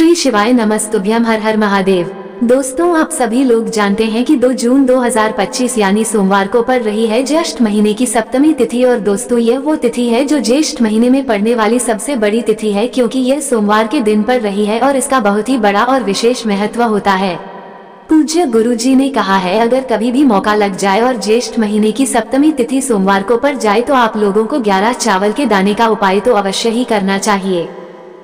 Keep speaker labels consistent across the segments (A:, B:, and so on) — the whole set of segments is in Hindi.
A: श्री शिवाय नमस्तुभ्यम, हर हर महादेव। दोस्तों, आप सभी लोग जानते हैं कि 2 जून 2025 यानी सोमवार को पड़ रही है ज्येष्ठ महीने की सप्तमी तिथि। और दोस्तों, यह वो तिथि है जो ज्येष्ठ महीने में पड़ने वाली सबसे बड़ी तिथि है, क्योंकि यह सोमवार के दिन पड़ रही है और इसका बहुत ही बड़ा और विशेष महत्व होता है। पूज्य गुरुजी ने कहा है, अगर कभी भी मौका लग जाए और ज्येष्ठ महीने की सप्तमी तिथि सोमवार को पड़ जाए तो आप लोगों को 11 चावल के दाने का उपाय तो अवश्य ही करना चाहिए।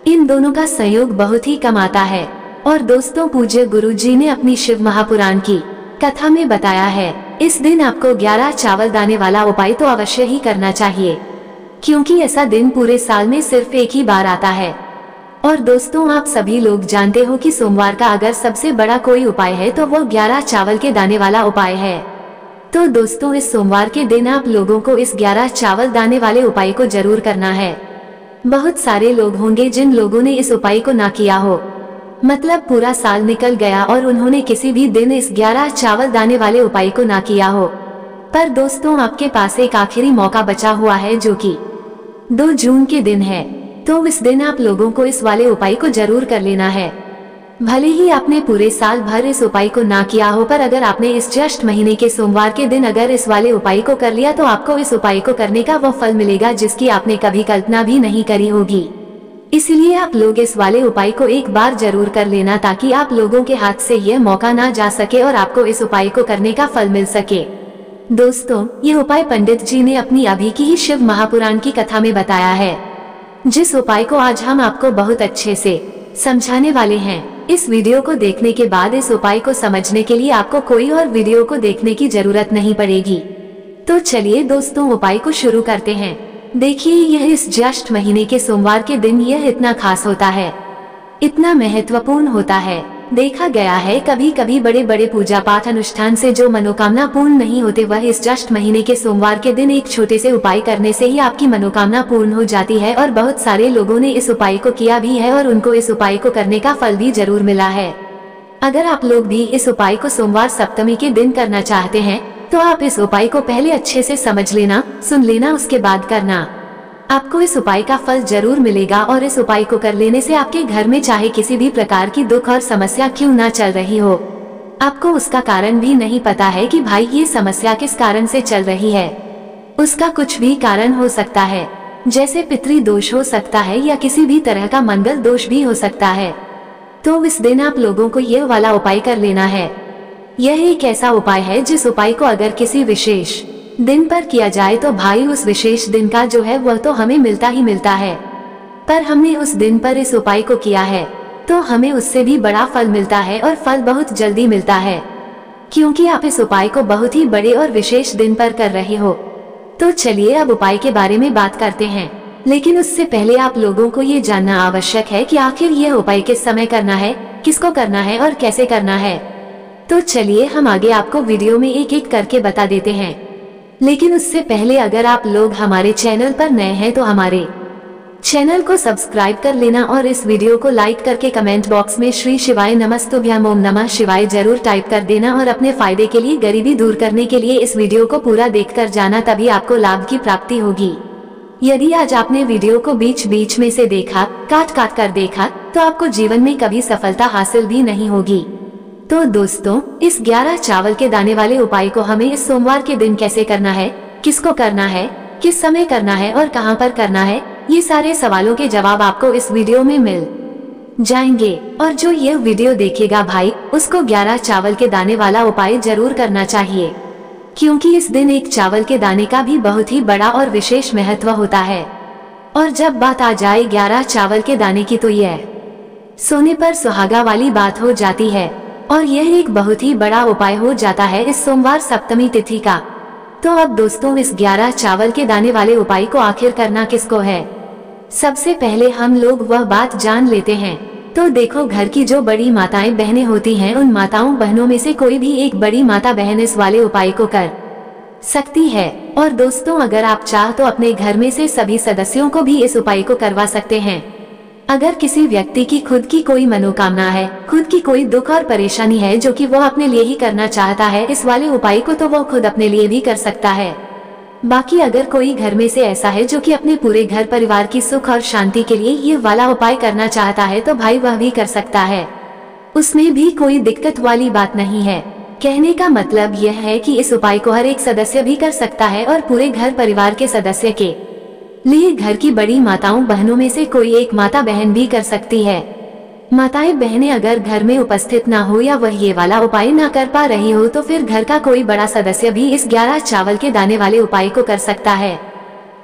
A: इन दोनों का संयोग बहुत ही कम आता है। और दोस्तों, पूज्य गुरुजी ने अपनी शिव महापुराण की कथा में बताया है, इस दिन आपको 11 चावल दाने वाला उपाय तो अवश्य ही करना चाहिए, क्योंकि ऐसा दिन पूरे साल में सिर्फ एक ही बार आता है। और दोस्तों, आप सभी लोग जानते हो कि सोमवार का अगर सबसे बड़ा कोई उपाय है तो वो 11 चावल के दाने वाला उपाय है। तो दोस्तों, इस सोमवार के दिन आप लोगों को इस 11 चावल दाने वाले उपाय को जरूर करना है। बहुत सारे लोग होंगे जिन लोगों ने इस उपाय को ना किया हो, मतलब पूरा साल निकल गया और उन्होंने किसी भी दिन इस 11 चावल दाने वाले उपाय को ना किया हो। पर दोस्तों, आपके पास एक आखिरी मौका बचा हुआ है, जो कि 2 जून के दिन है। तो इस दिन आप लोगों को इस वाले उपाय को जरूर कर लेना है। भले ही आपने पूरे साल भर इस उपाय को ना किया हो, पर अगर आपने इस ज्येष्ठ महीने के सोमवार के दिन अगर इस वाले उपाय को कर लिया तो आपको इस उपाय को करने का वो फल मिलेगा जिसकी आपने कभी कल्पना भी नहीं करी होगी। इसलिए आप लोग इस वाले उपाय को एक बार जरूर कर लेना, ताकि आप लोगों के हाथ से यह मौका ना जा सके और आपको इस उपाय को करने का फल मिल सके। दोस्तों, ये उपाय पंडित जी ने अपनी अभी की ही शिव महापुराण की कथा में बताया है, जिस उपाय को आज हम आपको बहुत अच्छे से समझाने वाले हैं। इस वीडियो को देखने के बाद इस उपाय को समझने के लिए आपको कोई और वीडियो को देखने की जरूरत नहीं पड़ेगी। तो चलिए दोस्तों, उपाय को शुरू करते हैं। देखिए, यह इस ज्येष्ठ महीने के सोमवार के दिन यह इतना खास होता है, इतना महत्वपूर्ण होता है। देखा गया है, कभी कभी बड़े बड़े पूजा पाठ अनुष्ठान से जो मनोकामना पूर्ण नहीं होते, वह इस ज्येष्ठ महीने के सोमवार के दिन एक छोटे से उपाय करने से ही आपकी मनोकामना पूर्ण हो जाती है। और बहुत सारे लोगों ने इस उपाय को किया भी है और उनको इस उपाय को करने का फल भी जरूर मिला है। अगर आप लोग भी इस उपाय को सोमवार सप्तमी के दिन करना चाहते हैं तो आप इस उपाय को पहले अच्छे से समझ लेना, सुन लेना, उसके बाद करना। आपको इस उपाय का फल जरूर मिलेगा। और इस उपाय को कर लेने से आपके घर में चाहे किसी भी प्रकार की दुख और समस्या क्यों ना चल रही हो, आपको उसका कारण भी नहीं पता है कि भाई ये समस्या किस कारण से चल रही है। उसका कुछ भी कारण हो सकता है, जैसे पितृ दोष हो सकता है या किसी भी तरह का मंगल दोष भी हो सकता है। तो इस दिन आप लोगों को यह वाला उपाय कर लेना है। यह एक ऐसा उपाय है जिस उपाय को अगर किसी विशेष दिन पर किया जाए तो भाई उस विशेष दिन का जो है वह तो हमें मिलता ही मिलता है। पर हमने उस दिन पर इस उपाय को किया है तो हमें उससे भी बड़ा फल मिलता है, और फल बहुत जल्दी मिलता है, क्योंकि आप इस उपाय को बहुत ही बड़े और विशेष दिन पर कर रहे हो। तो चलिए अब उपाय के बारे में बात करते हैं, लेकिन उससे पहले आप लोगों को ये जानना आवश्यक है कि आखिर यह उपाय किस समय करना है, किसको करना है और कैसे करना है। तो चलिए हम आगे आपको वीडियो में एक एक करके बता देते हैं। लेकिन उससे पहले अगर आप लोग हमारे चैनल पर नए हैं तो हमारे चैनल को सब्सक्राइब कर लेना और इस वीडियो को लाइक करके कमेंट बॉक्स में श्री शिवाय नमस्तुभ्यम ओम नमः शिवाय जरूर टाइप कर देना। और अपने फायदे के लिए, गरीबी दूर करने के लिए इस वीडियो को पूरा देखकर जाना, तभी आपको लाभ की प्राप्ति होगी। यदि आज आपने वीडियो को बीच बीच में से देखा, काट काट कर देखा, तो आपको जीवन में कभी सफलता हासिल भी नहीं होगी। तो दोस्तों, इस 11 चावल के दाने वाले उपाय को हमें इस सोमवार के दिन कैसे करना है, किसको करना है, किस समय करना है और कहां पर करना है, ये सारे सवालों के जवाब आपको इस वीडियो में मिल जाएंगे। और जो यह वीडियो देखेगा भाई, उसको 11 चावल के दाने वाला उपाय जरूर करना चाहिए, क्योंकि इस दिन एक चावल के दाने का भी बहुत ही बड़ा और विशेष महत्व होता है। और जब बात आ जाए 11 चावल के दाने की, तो यह सोने पर सुहागा वाली बात हो जाती है, और यह एक बहुत ही बड़ा उपाय हो जाता है इस सोमवार सप्तमी तिथि का। तो अब दोस्तों, इस 11 चावल के दाने वाले उपाय को आखिर करना किसको है, सबसे पहले हम लोग वह बात जान लेते हैं। तो देखो, घर की जो बड़ी माताएं बहनें होती हैं, उन माताओं बहनों में से कोई भी एक बड़ी माता बहन इस वाले उपाय को कर सकती है। और दोस्तों, अगर आप चाह तो अपने घर में से सभी सदस्यों को भी इस उपाय को करवा सकते हैं। अगर किसी व्यक्ति की खुद की कोई मनोकामना है, खुद की कोई दुख और परेशानी है जो कि वो अपने लिए ही करना चाहता है इस वाले उपाय को, तो वो खुद अपने लिए भी कर सकता है। बाकी अगर कोई घर में से ऐसा है जो कि अपने पूरे घर परिवार की सुख और शांति के लिए ये वाला उपाय करना चाहता है तो भाई वह भी कर सकता है, उसमें भी कोई दिक्कत वाली बात नहीं है। कहने का मतलब यह है कि इस उपाय को हर एक सदस्य भी कर सकता है और पूरे घर परिवार के सदस्य के लिए घर की बड़ी माताओं बहनों में से कोई एक माता बहन भी कर सकती है। माताएं बहनें अगर घर में उपस्थित ना हो या वह ये वाला उपाय ना कर पा रही हो तो फिर घर का कोई बड़ा सदस्य भी इस 11 चावल के दाने वाले उपाय को कर सकता है,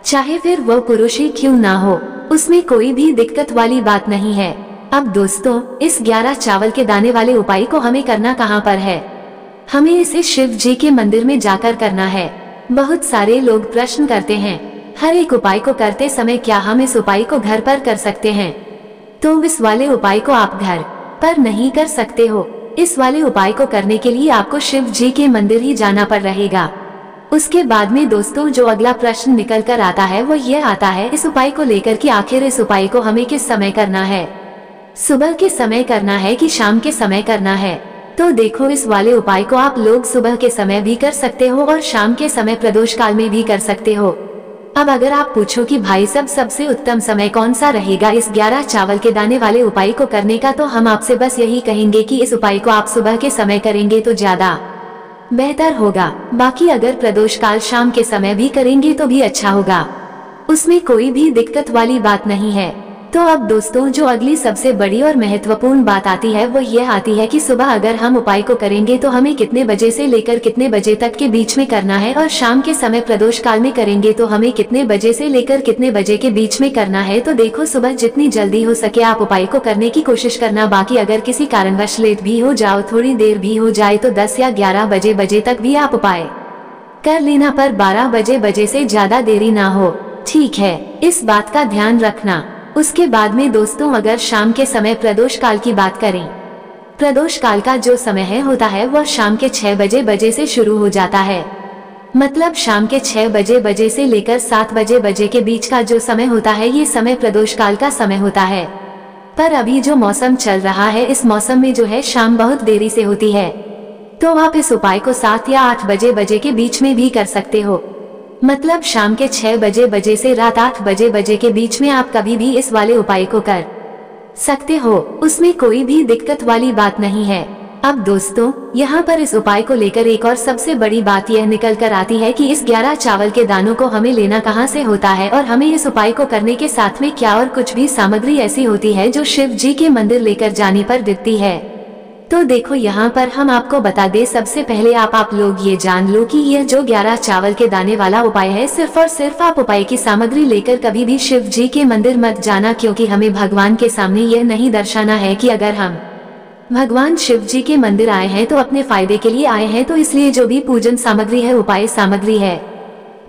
A: चाहे फिर वह पुरुष ही क्यों ना हो, उसमें कोई भी दिक्कत वाली बात नहीं है। अब दोस्तों, इस 11 चावल के दाने वाले उपाय को हमें करना कहाँ पर है? हमें इसे शिव जी के मंदिर में जाकर करना है। बहुत सारे लोग प्रश्न करते हैं, हर एक उपाय को करते समय क्या हम इस उपाय को घर पर कर सकते हैं? तो इस वाले उपाय को आप घर पर नहीं कर सकते हो। इस वाले उपाय को करने के लिए आपको शिव जी के मंदिर ही जाना पड़ रहेगा। उसके बाद में दोस्तों जो अगला प्रश्न निकल कर आता है वो ये आता है इस उपाय को लेकर कि आखिर इस उपाय को हमें किस समय करना है, सुबह के समय करना है कि शाम के समय करना है? तो देखो, इस वाले उपाय को आप लोग सुबह के समय भी कर सकते हो और शाम के समय प्रदोष काल में भी कर सकते हो। अब अगर आप पूछो कि भाई सबसे उत्तम समय कौन सा रहेगा इस 11 चावल के दाने वाले उपाय को करने का, तो हम आपसे बस यही कहेंगे कि इस उपाय को आप सुबह के समय करेंगे तो ज्यादा बेहतर होगा। बाकी अगर प्रदोष काल शाम के समय भी करेंगे तो भी अच्छा होगा, उसमें कोई भी दिक्कत वाली बात नहीं है। तो अब दोस्तों जो अगली सबसे बड़ी और महत्वपूर्ण बात आती है वो ये आती है कि सुबह अगर हम उपाय को करेंगे तो हमें कितने बजे से लेकर कितने बजे तक के बीच में करना है, और शाम के समय प्रदोष काल में करेंगे तो हमें कितने बजे से लेकर कितने बजे के बीच में करना है। तो देखो, सुबह जितनी जल्दी हो सके आप उपाय को करने की कोशिश करना। बाकी अगर किसी कारणवश लेट भी हो जाओ, थोड़ी देर भी हो जाए तो 10 या 11 बजे तक भी आप उपाय कर लेना, पर 12 बजे से ज्यादा देरी ना हो, ठीक है? इस बात का ध्यान रखना। उसके बाद में दोस्तों अगर शाम के समय प्रदोष काल की बात करें, प्रदोष काल का जो समय होता है वह शाम के 6 बजे से शुरू हो जाता है। मतलब शाम के 6 बजे से लेकर 7 बजे के बीच का जो समय होता है ये समय प्रदोष काल का समय होता है। पर अभी जो मौसम चल रहा है इस मौसम में जो है शाम बहुत देरी से होती है, तो आप इस उपाय को 7 या 8 बजे के बीच में भी कर सकते हो। मतलब शाम के 6 बजे से रात 8 बजे के बीच में आप कभी भी इस वाले उपाय को कर सकते हो, उसमें कोई भी दिक्कत वाली बात नहीं है। अब दोस्तों यहाँ पर इस उपाय को लेकर एक और सबसे बड़ी बात यह निकल कर आती है कि इस 11 चावल के दानों को हमें लेना कहाँ से होता है, और हमें इस उपाय को करने के साथ में क्या और कुछ भी सामग्री ऐसी होती है जो शिव जी के मंदिर लेकर जाने पर दिखती है। तो देखो, यहाँ पर हम आपको बता दें, सबसे पहले आप लोग ये जान लो कि यह जो 11 चावल के दाने वाला उपाय है सिर्फ और सिर्फ आप उपाय की सामग्री लेकर कभी भी शिव जी के मंदिर मत जाना, क्योंकि हमें भगवान के सामने यह नहीं दर्शाना है कि अगर हम भगवान शिव जी के मंदिर आए हैं तो अपने फायदे के लिए आए हैं। तो इसलिए जो भी पूजन सामग्री है, उपाय सामग्री है,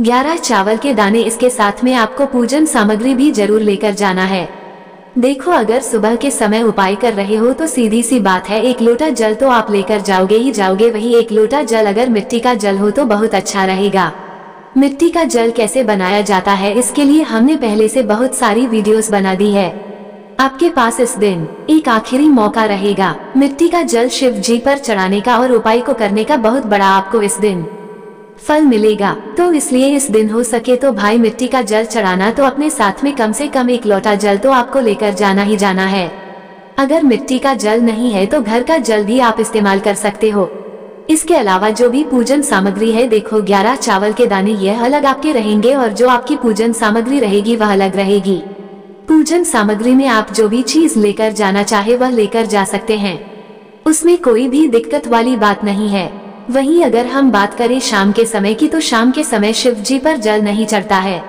A: 11 चावल के दाने, इसके साथ में आपको पूजन सामग्री भी जरूर लेकर जाना है। देखो, अगर सुबह के समय उपाय कर रहे हो तो सीधी सी बात है, 1 लोटा जल तो आप लेकर जाओगे ही जाओगे। वही 1 लोटा जल अगर मिट्टी का जल हो तो बहुत अच्छा रहेगा। मिट्टी का जल कैसे बनाया जाता है इसके लिए हमने पहले से बहुत सारी वीडियोस बना दी है। आपके पास इस दिन एक आखिरी मौका रहेगा मिट्टी का जल शिव जी पर चढ़ाने का, और उपाय को करने का बहुत बड़ा आपको इस दिन फल मिलेगा। तो इसलिए इस दिन हो सके तो भाई मिट्टी का जल चढ़ाना तो अपने साथ में कम से कम 1 लोटा जल तो आपको लेकर जाना ही जाना है। अगर मिट्टी का जल नहीं है तो घर का जल भी आप इस्तेमाल कर सकते हो। इसके अलावा जो भी पूजन सामग्री है, देखो 11 चावल के दाने यह अलग आपके रहेंगे और जो आपकी पूजन सामग्री रहेगी वह अलग रहेगी। पूजन सामग्री में आप जो भी चीज लेकर जाना चाहे वह लेकर जा सकते हैं, उसमें कोई भी दिक्कत वाली बात नहीं है। वहीं अगर हम बात करें शाम के समय की, तो शाम के समय शिव जी पर जल नहीं चढ़ता है,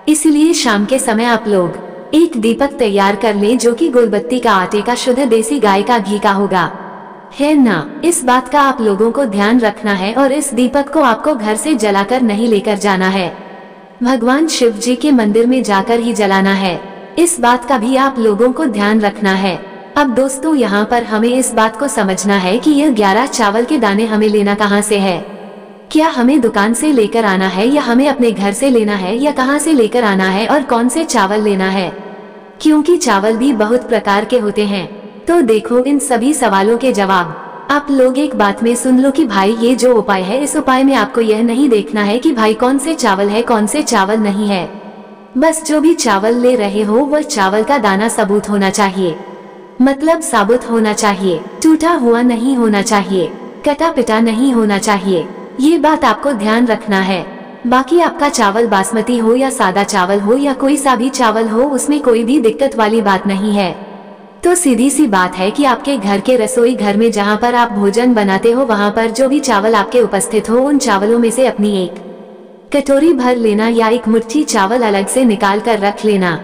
A: इसलिए शाम के समय आप लोग एक दीपक तैयार कर लें जो कि गुलबत्ती का, आटे का, शुद्ध देसी गाय का घी का होगा, है ना? इस बात का आप लोगों को ध्यान रखना है, और इस दीपक को आपको घर से जलाकर नहीं लेकर जाना है, भगवान शिव जी के मंदिर में जाकर ही जलाना है। इस बात का भी आप लोगों को ध्यान रखना है। अब दोस्तों यहाँ पर हमें इस बात को समझना है कि यह 11 चावल के दाने हमें लेना कहाँ से है। क्या हमें दुकान से लेकर आना है, या हमें अपने घर से लेना है, या कहाँ से लेकर आना है, और कौन से चावल लेना है, क्योंकि चावल भी बहुत प्रकार के होते हैं। तो देखो, इन सभी सवालों के जवाब आप लोग एक बात में सुन लो कि भाई ये जो उपाय है, इस उपाय में आपको यह नहीं देखना है कि भाई कौन से चावल है कौन से चावल नहीं है। बस जो भी चावल ले रहे हो वह चावल का दाना साबुत होना चाहिए, मतलब साबुत होना चाहिए, टूटा हुआ नहीं होना चाहिए, कटा पिटा नहीं होना चाहिए। ये बात आपको ध्यान रखना है। बाकी आपका चावल बासमती हो या सादा चावल हो या कोई सा भी चावल हो, उसमें कोई भी दिक्कत वाली बात नहीं है। तो सीधी सी बात है कि आपके घर के रसोई घर में जहाँ पर आप भोजन बनाते हो, वहाँ पर जो भी चावल आपके उपस्थित हो, उन चावलों में से अपनी एक कटोरी भर लेना या एक मुट्ठी चावल अलग से निकाल कर रख लेना,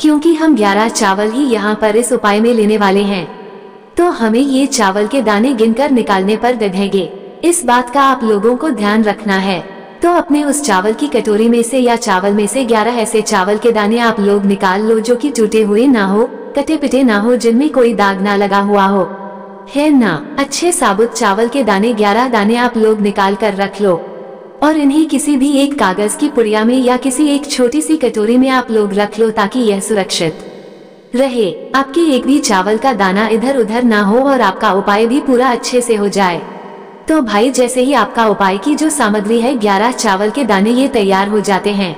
A: क्योंकि हम 11 चावल ही यहाँ पर इस उपाय में लेने वाले हैं। तो हमें ये चावल के दाने गिनकर निकालने पर डगेंगे, इस बात का आप लोगों को ध्यान रखना है। तो अपने उस चावल की कटोरी में से या चावल में से 11 ऐसे चावल के दाने आप लोग निकाल लो जो कि टूटे हुए ना हो, कटे पिटे ना हो, जिनमें कोई दाग ना लगा हुआ हो, है ना। अच्छे साबुत चावल के दाने 11 दाने आप लोग निकाल कर रख लो और इन्हें किसी भी एक कागज की पुड़िया में या किसी एक छोटी सी कटोरी में आप लोग रख लो, ताकि यह सुरक्षित रहे, आपके एक भी चावल का दाना इधर उधर ना हो और आपका उपाय भी पूरा अच्छे से हो जाए। तो भाई जैसे ही आपका उपाय की जो सामग्री है 11 चावल के दाने ये तैयार हो जाते हैं,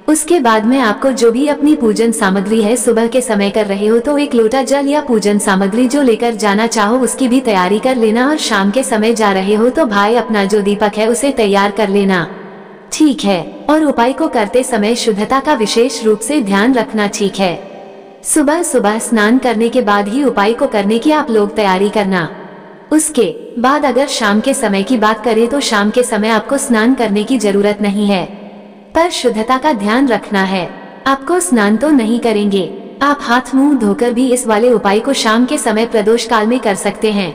A: उसके बाद में आपको जो भी अपनी पूजन सामग्री है सुबह के समय कर रहे हो तो एक लोटा जल या पूजन सामग्री जो लेकर जाना चाहो उसकी भी तैयारी कर लेना। और शाम के समय जा रहे हो तो भाई अपना जो दीपक है उसे तैयार कर लेना, ठीक है। और उपाय को करते समय शुद्धता का विशेष रूप से ध्यान रखना, ठीक है। सुबह सुबह स्नान करने के बाद ही उपाय को करने की आप लोग तैयारी करना। उसके बाद अगर शाम के समय की बात करें तो शाम के समय आपको स्नान करने की जरूरत नहीं है, पर शुद्धता का ध्यान रखना है। आपको स्नान तो नहीं करेंगे, आप हाथ मुंह धोकर भी इस वाले उपाय को शाम के समय प्रदोष काल में कर सकते हैं,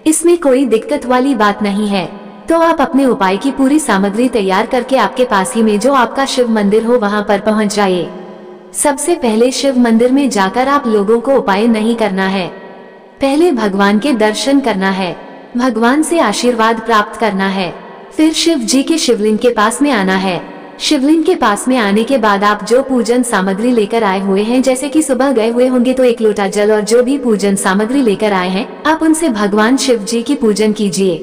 A: इसमें कोई दिक्कत वाली बात नहीं है। तो आप अपने उपाय की पूरी सामग्री तैयार करके आपके पास ही में जो आपका शिव मंदिर हो वहां पर पहुंच जाइए। सबसे पहले शिव मंदिर में जाकर आप लोगों को उपाय नहीं करना है, पहले भगवान के दर्शन करना है, भगवान से आशीर्वाद प्राप्त करना है, फिर शिव जी के शिवलिंग के पास में आना है। शिवलिंग के पास में आने के बाद आप जो पूजन सामग्री लेकर आए हुए हैं, जैसे कि सुबह गए हुए होंगे तो एक लोटा जल और जो भी पूजन सामग्री लेकर आए हैं आप उनसे भगवान शिव जी की पूजन कीजिए।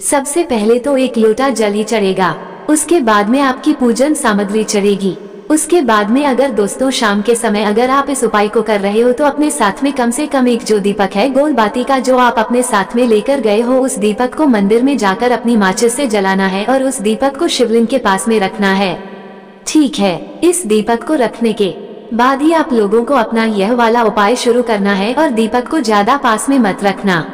A: सबसे पहले तो एक लोटा जल ही चढ़ेगा, उसके बाद में आपकी पूजन सामग्री चढ़ेगी। उसके बाद में अगर दोस्तों शाम के समय अगर आप इस उपाय को कर रहे हो तो अपने साथ में कम से कम एक जो दीपक है गोल बाती का जो आप अपने साथ में लेकर गए हो, उस दीपक को मंदिर में जाकर अपनी माचिस से जलाना है और उस दीपक को शिवलिंग के पास में रखना है, ठीक है। इस दीपक को रखने के बाद ही आप लोगों को अपना यह वाला उपाय शुरू करना है और दीपक को ज्यादा पास में मत रखना।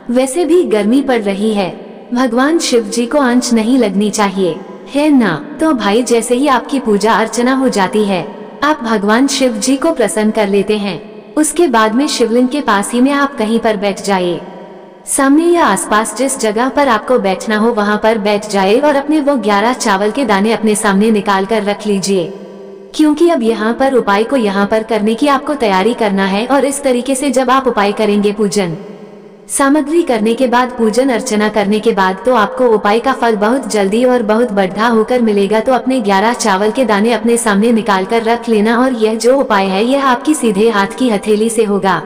A: वैसे भी गर्मी पड़ रही है, भगवान शिव जी को आंच नहीं लगनी चाहिए, है ना। तो भाई जैसे ही आपकी पूजा अर्चना हो जाती है आप भगवान शिव जी को प्रसन्न कर लेते हैं। उसके बाद में शिवलिंग के पास ही में आप कहीं पर बैठ जाइए, सामने या आसपास जिस जगह पर आपको बैठना हो वहां पर बैठ जाए और अपने वो 11 चावल के दाने अपने सामने निकाल कर रख लीजिए, क्योंकि अब यहाँ पर उपाय को यहाँ पर करने की आपको तैयारी करना है। और इस तरीके से जब आप उपाय करेंगे, पूजन सामग्री करने के बाद, पूजन अर्चना करने के बाद, तो आपको उपाय का फल बहुत जल्दी और बहुत बढ़ा होकर मिलेगा। तो अपने 11 चावल के दाने अपने सामने निकाल कर रख लेना और यह जो उपाय है यह आपकी सीधे हाथ की हथेली से होगा,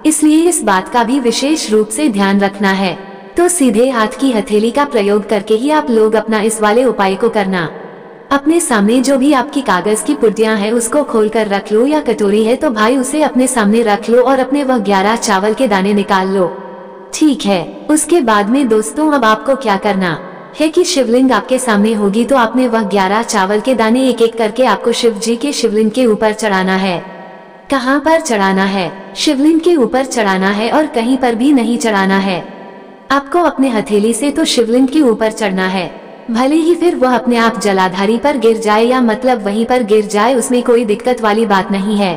A: इसलिए इस बात का भी विशेष रूप से ध्यान रखना है। तो सीधे हाथ की हथेली का प्रयोग करके ही आप लोग अपना इस वाले उपाय को करना। अपने सामने जो भी आपकी कागज की पुड़ियां हैं उसको खोल कर रख लो, या कटोरी है तो भाई उसे अपने सामने रख लो और अपने वह 11 चावल के दाने निकाल लो, ठीक है। उसके बाद में दोस्तों अब आपको क्या करना है कि शिवलिंग आपके सामने होगी तो आपने वह 11 चावल के दाने एक एक करके आपको शिव जी के शिवलिंग के ऊपर चढ़ाना है। कहाँ पर चढ़ाना है? शिवलिंग के ऊपर चढ़ाना है और कहीं पर भी नहीं चढ़ाना है। आपको अपने हथेली से तो शिवलिंग के ऊपर चढ़ना है, भले ही फिर वह अपने आप जलाधारी पर गिर जाए या मतलब वहीं पर गिर जाए, उसमें कोई दिक्कत वाली बात नहीं है,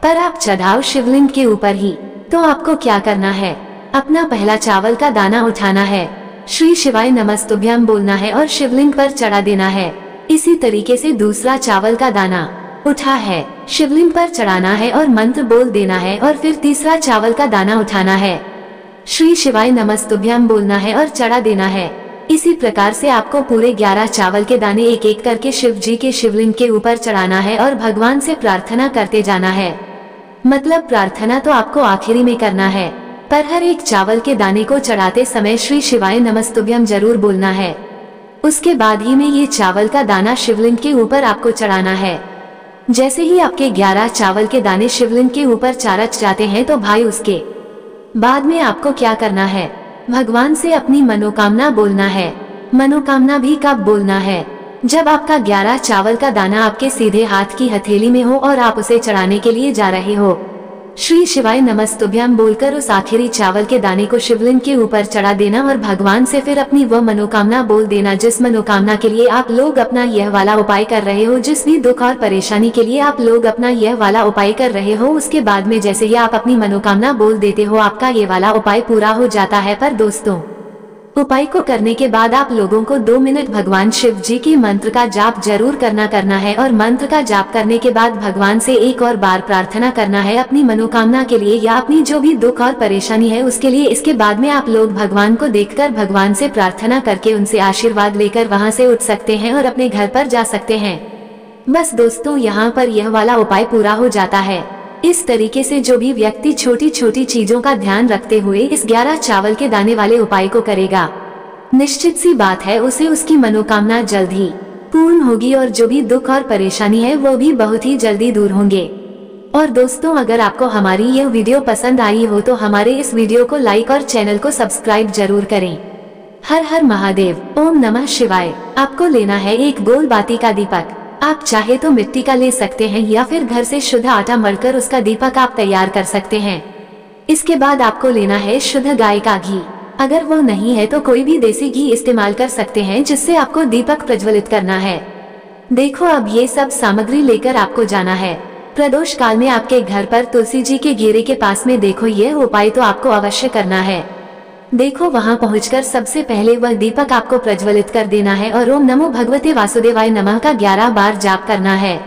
A: पर आप चढ़ाओ शिवलिंग के ऊपर ही। तो आपको क्या करना है, अपना पहला चावल का दाना उठाना है, श्री शिवाय नमस्तुभ्यम बोलना है और शिवलिंग पर चढ़ा देना है। इसी तरीके से दूसरा चावल का दाना उठा है, शिवलिंग पर चढ़ाना है और मंत्र बोल देना है, और फिर तीसरा चावल का दाना उठाना है, श्री शिवाय नमस्तुभ्यम बोलना है और चढ़ा देना है। इसी प्रकार से आपको पूरे 11 चावल के दाने एक एक करके शिव जी के शिवलिंग के ऊपर चढ़ाना है और भगवान से प्रार्थना करते जाना है। मतलब प्रार्थना तो आपको आखिरी में करना है, पर हर एक चावल के दाने को चढ़ाते समय श्री शिवाय नमस्तुभ्यम जरूर बोलना है। उसके बाद ही में ये चावल का दाना शिवलिंग के ऊपर आपको चढ़ाना है। जैसे ही आपके 11 चावल के दाने शिवलिंग के ऊपर चारच जाते हैं तो भाई उसके बाद में आपको क्या करना है, भगवान से अपनी मनोकामना बोलना है। मनोकामना भी कब बोलना है, जब आपका 11 चावल का दाना आपके सीधे हाथ की हथेली में हो और आप उसे चढ़ाने के लिए जा रहे हो। श्री शिवाय नमस्तुभ्यम बोलकर उस आखिरी चावल के दाने को शिवलिंग के ऊपर चढ़ा देना और भगवान से फिर अपनी वह मनोकामना बोल देना जिस मनोकामना के लिए आप लोग अपना यह वाला उपाय कर रहे हो। जिस भी दुख और परेशानी के लिए आप लोग अपना यह वाला उपाय कर रहे हो, उसके बाद में जैसे ही आप अपनी मनोकामना बोल देते हो आपका ये वाला उपाय पूरा हो जाता है। पर दोस्तों, उपाय को करने के बाद आप लोगों को 2 मिनट भगवान शिव जी के मंत्र का जाप जरूर करना है और मंत्र का जाप करने के बाद भगवान से एक और बार प्रार्थना करना है अपनी मनोकामना के लिए या अपनी जो भी दुख और परेशानी है उसके लिए। इसके बाद में आप लोग भगवान को देखकर भगवान से प्रार्थना करके उनसे आशीर्वाद लेकर वहां से उठ सकते हैं और अपने घर पर जा सकते हैं। बस दोस्तों, यहाँ पर यह वाला उपाय पूरा हो जाता है। इस तरीके से जो भी व्यक्ति छोटी छोटी चीजों का ध्यान रखते हुए इस 11 चावल के दाने वाले उपाय को करेगा, निश्चित सी बात है उसे उसकी मनोकामना जल्द ही पूर्ण होगी और जो भी दुख और परेशानी है वो भी बहुत ही जल्दी दूर होंगे। और दोस्तों, अगर आपको हमारी यह वीडियो पसंद आई हो तो हमारे इस वीडियो को लाइक और चैनल को सब्सक्राइब जरूर करें। हर हर महादेव, ओम नमः शिवाय। आपको लेना है एक गोल बाती का दीपक। आप चाहे तो मिट्टी का ले सकते हैं या फिर घर से शुद्ध आटा मलकर उसका दीपक आप तैयार कर सकते हैं। इसके बाद आपको लेना है शुद्ध गाय का घी। अगर वो नहीं है तो कोई भी देसी घी इस्तेमाल कर सकते हैं जिससे आपको दीपक प्रज्वलित करना है। देखो, अब ये सब सामग्री लेकर आपको जाना है प्रदोष काल में आपके घर पर तुलसी जी के घेरे के पास में। देखो, यह उपाय तो आपको अवश्य करना है। देखो, वहां पहुंचकर सबसे पहले वह दीपक आपको प्रज्वलित कर देना है और ओम नमो भगवते वासुदेवाय नमः का 11 बार जाप करना है।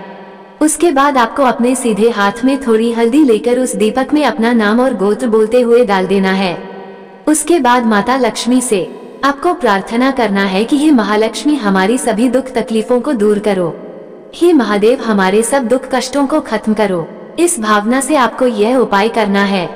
A: उसके बाद आपको अपने सीधे हाथ में थोड़ी हल्दी लेकर उस दीपक में अपना नाम और गोत्र बोलते हुए डाल देना है। उसके बाद माता लक्ष्मी से आपको प्रार्थना करना है कि हे महालक्ष्मी, हमारी सभी दुख तकलीफों को दूर करो। हे महादेव, हमारे सब दुख कष्टों को खत्म करो। इस भावना से आपको यह उपाय करना है।